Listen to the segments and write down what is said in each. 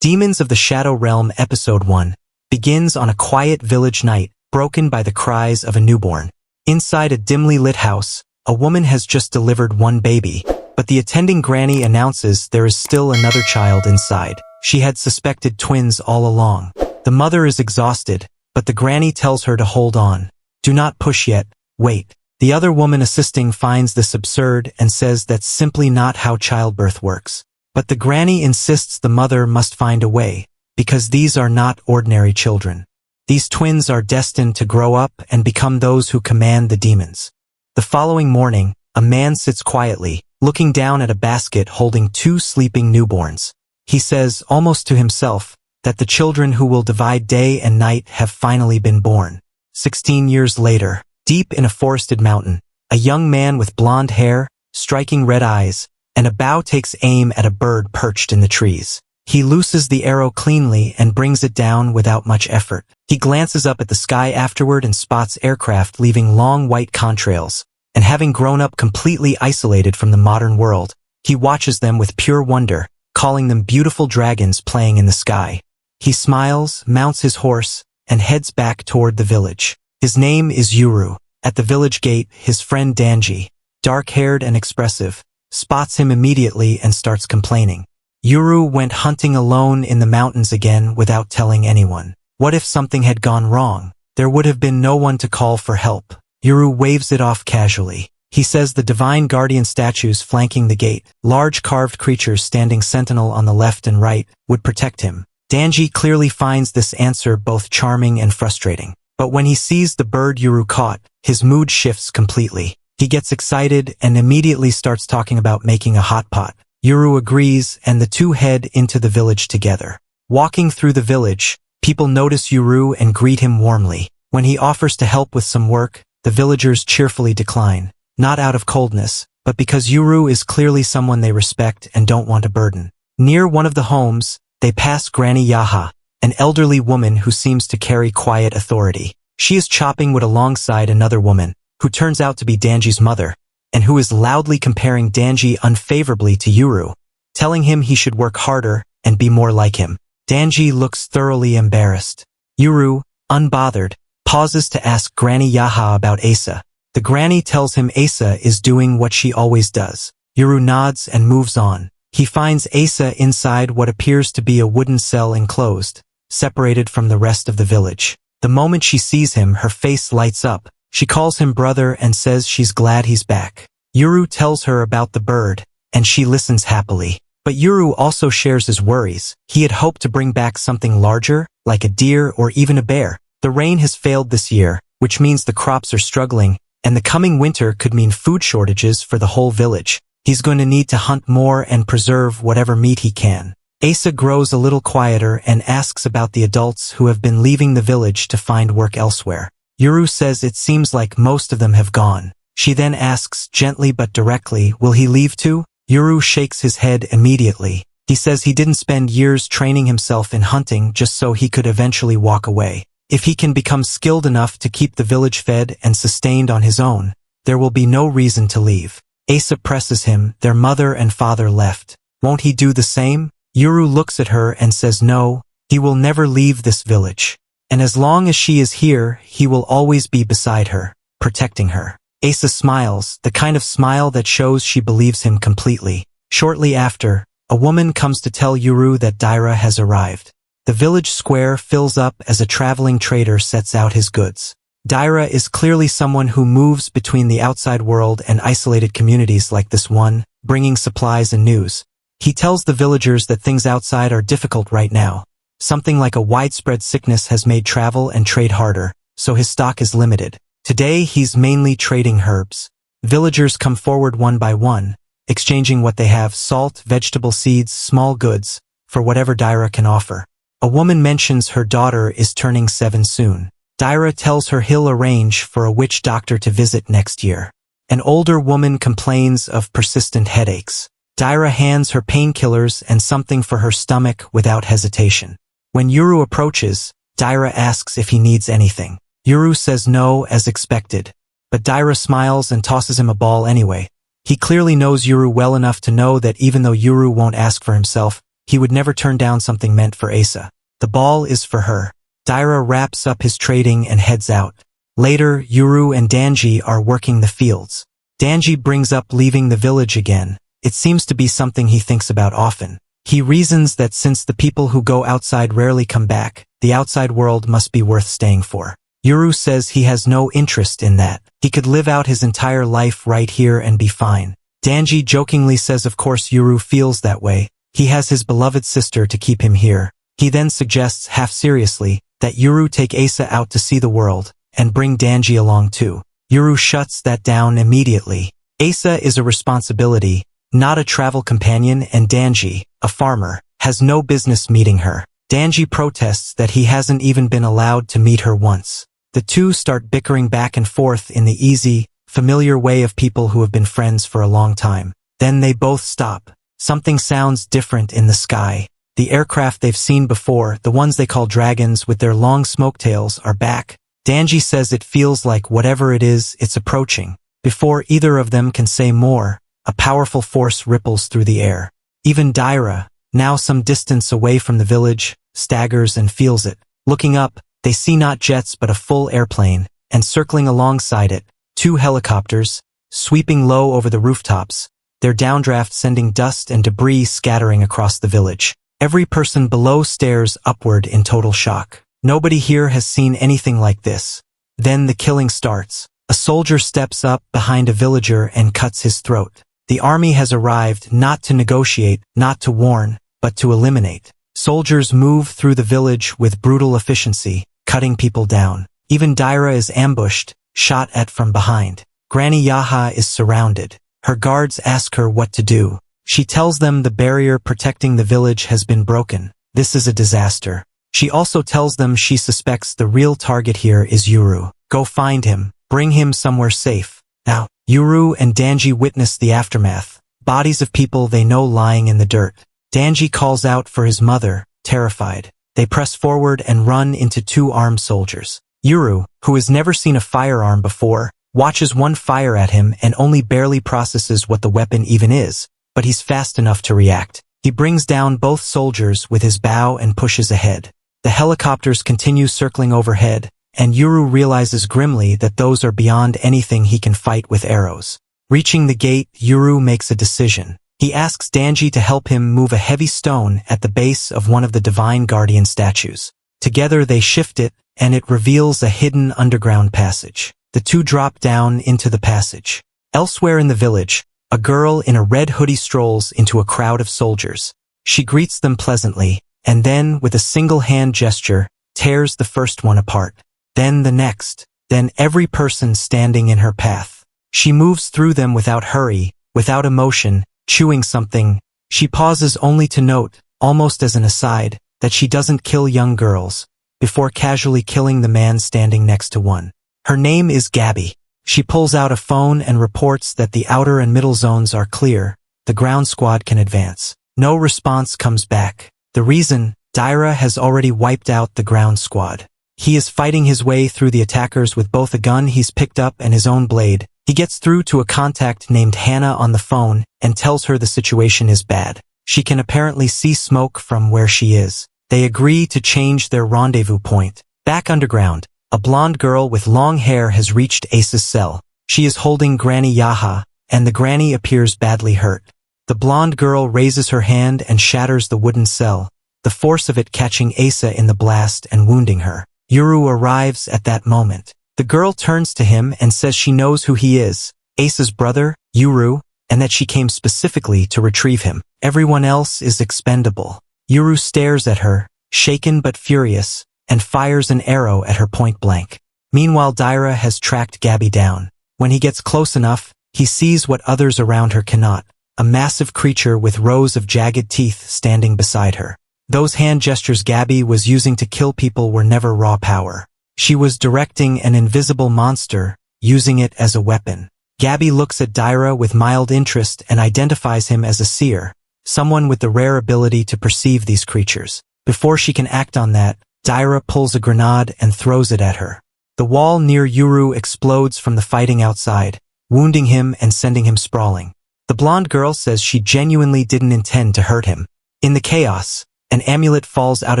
Demons of the Shadow Realm Episode 1 begins on a quiet village night, broken by the cries of a newborn. Inside a dimly lit house, a woman has just delivered one baby, but the attending granny announces there is still another child inside. She had suspected twins all along. The mother is exhausted, but the granny tells her to hold on. Do not push yet, wait. The other woman assisting finds this absurd and says that's simply not how childbirth works. But the granny insists the mother must find a way, because these are not ordinary children. These twins are destined to grow up and become those who command the demons. The following morning, a man sits quietly, looking down at a basket holding two sleeping newborns. He says, almost to himself, that the children who will divide day and night have finally been born. 16 years later, deep in a forested mountain, a young man with blonde hair, striking red eyes, and a bow takes aim at a bird perched in the trees. He looses the arrow cleanly and brings it down without much effort. He glances up at the sky afterward and spots aircraft leaving long white contrails, and having grown up completely isolated from the modern world, he watches them with pure wonder, calling them beautiful dragons playing in the sky. He smiles, mounts his horse, and heads back toward the village. His name is Yuru. At the village gate, his friend Danji, dark-haired and expressive, spots him immediately and starts complaining. Yuru went hunting alone in the mountains again without telling anyone. What if something had gone wrong? There would have been no one to call for help. Yuru waves it off casually. He says the divine guardian statues flanking the gate, large carved creatures standing sentinel on the left and right, would protect him. Danji clearly finds this answer both charming and frustrating. But when he sees the bird Yuru caught, his mood shifts completely. He gets excited and immediately starts talking about making a hot pot. Yuru agrees and the two head into the village together. Walking through the village, people notice Yuru and greet him warmly. When he offers to help with some work, the villagers cheerfully decline. Not out of coldness, but because Yuru is clearly someone they respect and don't want to burden. Near one of the homes, they pass Granny Yaha, an elderly woman who seems to carry quiet authority. She is chopping wood alongside another woman, who turns out to be Danji's mother, and who is loudly comparing Danji unfavorably to Yuru, telling him he should work harder and be more like him. Danji looks thoroughly embarrassed. Yuru, unbothered, pauses to ask Granny Yaha about Asa. The granny tells him Asa is doing what she always does. Yuru nods and moves on. He finds Asa inside what appears to be a wooden cell enclosed, separated from the rest of the village. The moment she sees him, her face lights up. She calls him brother and says she's glad he's back. Yuru tells her about the bird, and she listens happily. But Yuru also shares his worries. He had hoped to bring back something larger, like a deer or even a bear. The rain has failed this year, which means the crops are struggling, and the coming winter could mean food shortages for the whole village. He's going to need to hunt more and preserve whatever meat he can. Asa grows a little quieter and asks about the adults who have been leaving the village to find work elsewhere. Yuru says it seems like most of them have gone. She then asks gently but directly, will he leave too? Yuru shakes his head immediately. He says he didn't spend years training himself in hunting just so he could eventually walk away. If he can become skilled enough to keep the village fed and sustained on his own, there will be no reason to leave. Asa presses him, their mother and father left. Won't he do the same? Yuru looks at her and says no, he will never leave this village. And as long as she is here, he will always be beside her, protecting her. Asa smiles, the kind of smile that shows she believes him completely. Shortly after, a woman comes to tell Yuru that Dhira has arrived. The village square fills up as a traveling trader sets out his goods. Dhira is clearly someone who moves between the outside world and isolated communities like this one, bringing supplies and news. He tells the villagers that things outside are difficult right now. Something like a widespread sickness has made travel and trade harder, so his stock is limited. Today he's mainly trading herbs. Villagers come forward one by one, exchanging what they have, salt, vegetable seeds, small goods, for whatever Dhira can offer. A woman mentions her daughter is turning 7 soon. Dhira tells her he'll arrange for a witch doctor to visit next year. An older woman complains of persistent headaches. Dhira hands her painkillers and something for her stomach without hesitation. When Yuru approaches, Dhira asks if he needs anything. Yuru says no as expected, but Dhira smiles and tosses him a ball anyway. He clearly knows Yuru well enough to know that even though Yuru won't ask for himself, he would never turn down something meant for Asa. The ball is for her. Dhira wraps up his trading and heads out. Later, Yuru and Danji are working the fields. Danji brings up leaving the village again. It seems to be something he thinks about often. He reasons that since the people who go outside rarely come back, the outside world must be worth staying for. Yuru says he has no interest in that. He could live out his entire life right here and be fine. Danji jokingly says of course Yuru feels that way. He has his beloved sister to keep him here. He then suggests, half seriously, that Yuru take Asa out to see the world, and bring Danji along too. Yuru shuts that down immediately. Asa is a responsibility, not a travel companion, and Danji, a farmer, has no business meeting her. Danji protests that he hasn't even been allowed to meet her once. The two start bickering back and forth in the easy, familiar way of people who have been friends for a long time. Then they both stop. Something sounds different in the sky. The aircraft they've seen before, the ones they call dragons with their long smoke tails, are back. Danji says it feels like whatever it is, it's approaching. Before either of them can say more, a powerful force ripples through the air. Even Dhira, now some distance away from the village, staggers and feels it. Looking up, they see not jets but a full airplane, and circling alongside it, 2 helicopters, sweeping low over the rooftops, their downdraft sending dust and debris scattering across the village. Every person below stares upward in total shock. Nobody here has seen anything like this. Then the killing starts. A soldier steps up behind a villager and cuts his throat. The army has arrived not to negotiate, not to warn, but to eliminate. Soldiers move through the village with brutal efficiency, cutting people down. Even Dhira is ambushed, shot at from behind. Granny Yaha is surrounded. Her guards ask her what to do. She tells them the barrier protecting the village has been broken. This is a disaster. She also tells them she suspects the real target here is Yuru. Go find him. Bring him somewhere safe. Now, Yuru and Danji witness the aftermath. Bodies of people they know lying in the dirt. Danji calls out for his mother, terrified. They press forward and run into 2 armed soldiers. Yuru, who has never seen a firearm before, watches one fire at him and only barely processes what the weapon even is, but he's fast enough to react. He brings down both soldiers with his bow and pushes ahead. The helicopters continue circling overhead, and Yuru realizes grimly that those are beyond anything he can fight with arrows. Reaching the gate, Yuru makes a decision. He asks Danji to help him move a heavy stone at the base of one of the Divine Guardian statues. Together they shift it, and it reveals a hidden underground passage. The two drop down into the passage. Elsewhere in the village, a girl in a red hoodie strolls into a crowd of soldiers. She greets them pleasantly, and then, with a single hand gesture, tears the first one apart. Then the next. Then every person standing in her path. She moves through them without hurry, without emotion, chewing something. She pauses only to note, almost as an aside, that she doesn't kill young girls, before casually killing the man standing next to one. Her name is Gabi. She pulls out a phone and reports that the outer and middle zones are clear. The ground squad can advance. No response comes back. The reason, Dhira has already wiped out the ground squad. He is fighting his way through the attackers with both a gun he's picked up and his own blade. He gets through to a contact named Hannah on the phone and tells her the situation is bad. She can apparently see smoke from where she is. They agree to change their rendezvous point. Back underground, a blonde girl with long hair has reached Asa's cell. She is holding Granny Yaha, and the granny appears badly hurt. The blonde girl raises her hand and shatters the wooden cell, the force of it catching Asa in the blast and wounding her. Yuru arrives at that moment. The girl turns to him and says she knows who he is, Asa's brother, Yuru, and that she came specifically to retrieve him. Everyone else is expendable. Yuru stares at her, shaken but furious, and fires an arrow at her point blank. Meanwhile, Dhira has tracked Gabi down. When he gets close enough, he sees what others around her cannot, a massive creature with rows of jagged teeth standing beside her. Those hand gestures Gabi was using to kill people were never raw power. She was directing an invisible monster, using it as a weapon. Gabi looks at Dhira with mild interest and identifies him as a seer, someone with the rare ability to perceive these creatures. Before she can act on that, Dhira pulls a grenade and throws it at her. The wall near Yuru explodes from the fighting outside, wounding him and sending him sprawling. The blonde girl says she genuinely didn't intend to hurt him. In the chaos, an amulet falls out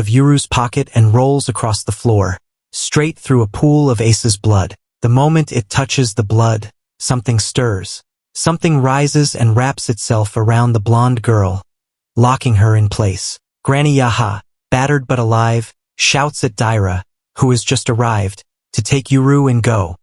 of Yuru's pocket and rolls across the floor, straight through a pool of Asa's blood. The moment it touches the blood, something stirs. Something rises and wraps itself around the blonde girl, locking her in place. Granny Yaha, battered but alive, shouts at Dhira, who has just arrived, to take Yuru and go.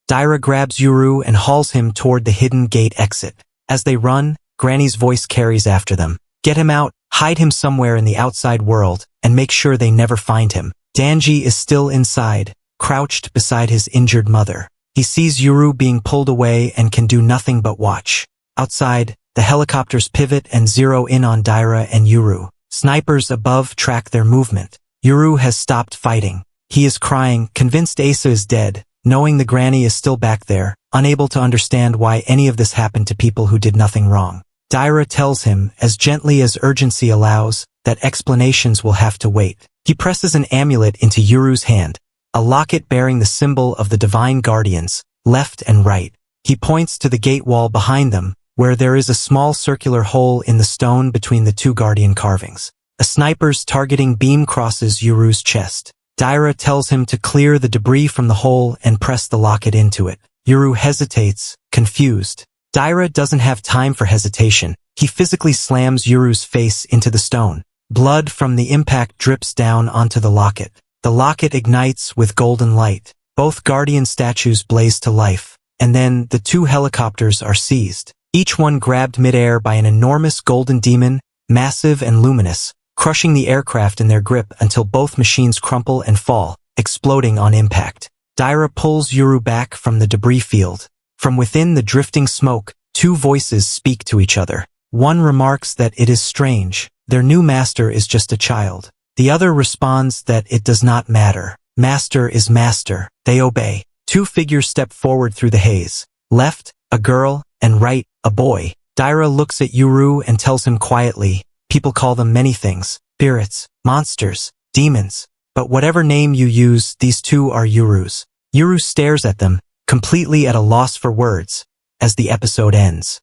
Dhira grabs Yuru and hauls him toward the hidden gate exit. As they run, Granny's voice carries after them. Get him out, hide him somewhere in the outside world, and make sure they never find him. Danji is still inside, crouched beside his injured mother. He sees Yuru being pulled away and can do nothing but watch. Outside, the helicopters pivot and zero in on Dhira and Yuru. Snipers above track their movement. Yuru has stopped fighting. He is crying, convinced Asa is dead, knowing the granny is still back there, unable to understand why any of this happened to people who did nothing wrong. Dhira tells him, as gently as urgency allows, that explanations will have to wait. He presses an amulet into Yuru's hand, a locket bearing the symbol of the divine guardians, left and right. He points to the gate wall behind them, where there is a small circular hole in the stone between the two guardian carvings. A sniper's targeting beam crosses Yuru's chest. Dhira tells him to clear the debris from the hole and press the locket into it. Yuru hesitates, confused. Dhira doesn't have time for hesitation. He physically slams Yuru's face into the stone. Blood from the impact drips down onto the locket. The locket ignites with golden light. Both guardian statues blaze to life, and then the two helicopters are seized. Each one grabbed midair by an enormous golden demon, massive and luminous, crushing the aircraft in their grip until both machines crumple and fall, exploding on impact. Dhira pulls Yuru back from the debris field. From within the drifting smoke, two voices speak to each other. One remarks that it is strange. Their new master is just a child. The other responds that it does not matter. Master is master. They obey. Two figures step forward through the haze. Left, a girl, and right, a boy. Dhira looks at Yuru and tells him quietly, people call them many things, spirits, monsters, demons. But whatever name you use, these two are Yuru's. Yuru stares at them, completely at a loss for words, as the episode ends.